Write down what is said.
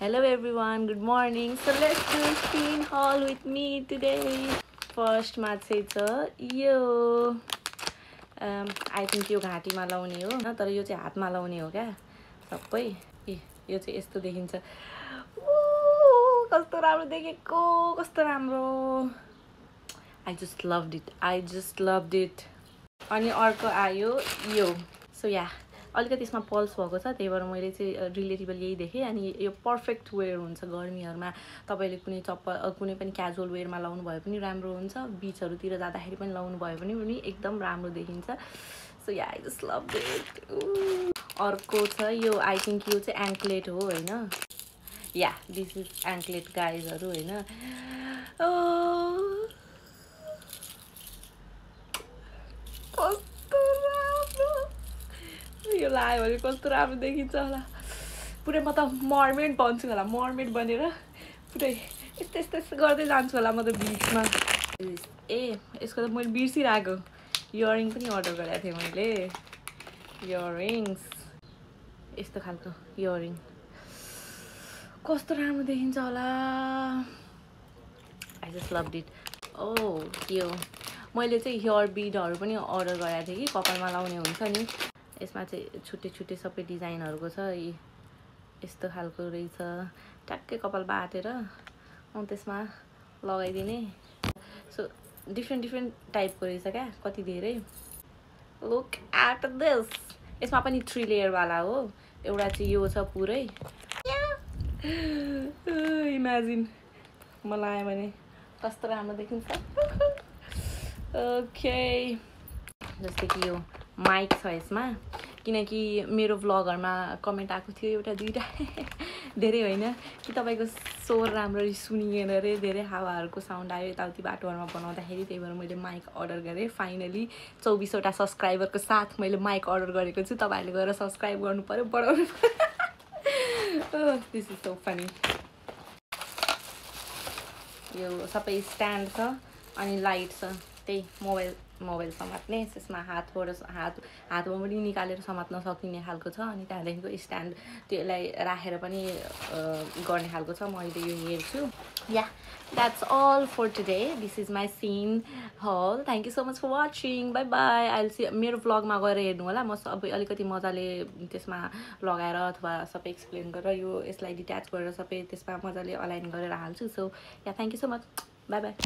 Hello everyone, good morning. So let's do screen haul with me today. First मा चाहिँ छ यो I think यो घाँटीमा लाउने हो तर यो चाहिँ हातमा लाउने हो क्या सबै यो चाहिँ यस्तो देखिन्छ कस्तो राम्रो देखेको कस्तो राम्रो I just loved it अनि अर्को आयो यो सो या अलिकति यसमा पल्स भएको छ त्यही भएर मैले चाहिँ रिलेटेबल यही देखेँ अनि यो पर्फेक्ट वेयर हुन्छ गर्मीहरुमा तपाईले कुनै चप्पल कुनै पनि क्याजुअल वेयरमा लाउनु भए पनि राम्रो हुन्छ बीचहरुतिर जाँदाखेरि पनि लाउनु भए पनि एकदम राम्रो देखिन्छ so yeah I just love it अर्को छ यो आई थिंक यो चाहिँ एङ्कलेट हो हैन या दिस इज एङ्कलेट गाइजहरु हैन यो लायो भने कस्तो राम्रो देखिन्छ होला पुरै म त मर्मेड बन्छु होला मर्मेड बनेर पुरै यस्तो गर्दै जान्छु होला म त बीचमा यसको त मैले बिर्सिरहेको इयरिङ पनि अर्डर गरेको थिएँ मैले इयरिङ्स यस्तो खालको इयरिङ कस्तो राम्रो देखिन्छ होला आई जस्ट लभड इट यो मैले चाहिँ हेयर बीडहरु पनि अर्डर गरेको थिएँ कि कपालमा लाउने हुन्छ नि यसमा चाहिँ छुट्टै सबै डिजाइनहरुको छ यस्तो खालको रहेछ ट्याक्कै कपाल बाटेर त्यसमा लगाइदिने सो डिफ्रेन्ट टाइपको रहेछ क्या कति धेरै लुक एट दिस यसमा पनि 3 लेयर वाला हो एउटा चाहिँ यो छ पुरै इमेजिन म लाए भने कस्तो राम्रो देखिन्छ ओके जस्तै कि यो माइक छ यसमा किनकि मेरो भ्लगहरुमा कमेन्ट आएको थियो एउटा दुईटा धेरै हैन कि तपाईको स्वर राम्ररी सुनिएन रे धेरै हावाहरुको साउन्ड आयो यताउति बाटोहरुमा बनाउँदाखेरि त्यही भएर मैले माइक अर्डर गरे फाइनली 24 वटा सब्स्क्राइबरको साथ मैले माइक अर्डर गरेको छु तपाईहरुले गएर सब्स्क्राइब गर्नु पर्यो बढाउनु दिस इज सो फनी यो सबै स्ट्यान्ड छ अनि लाइट छ त्यही मोबाइल समात्ने यसमा हातबाट पनि निकालेर समात्न सकिने खालको छ अनि त्यहाँदेखिको स्ट्यान्ड त्यसलाई राखेर पनि गर्ने खालको छ मैले यो हेर्छु या that's all for today this is my scene haul thank you so much for watching bye bye I'll see मेरो vlog मा गएर हेर्नु होला म सबै अलिकति मजाले त्यसमा लगाएर अथवा सबै एक्सप्लेन गरेर यो यसलाई डिट्याच गरेर सबै त्यसमा मजाले अलाइन गरेर हाल्छु so yeah thank you so much bye bye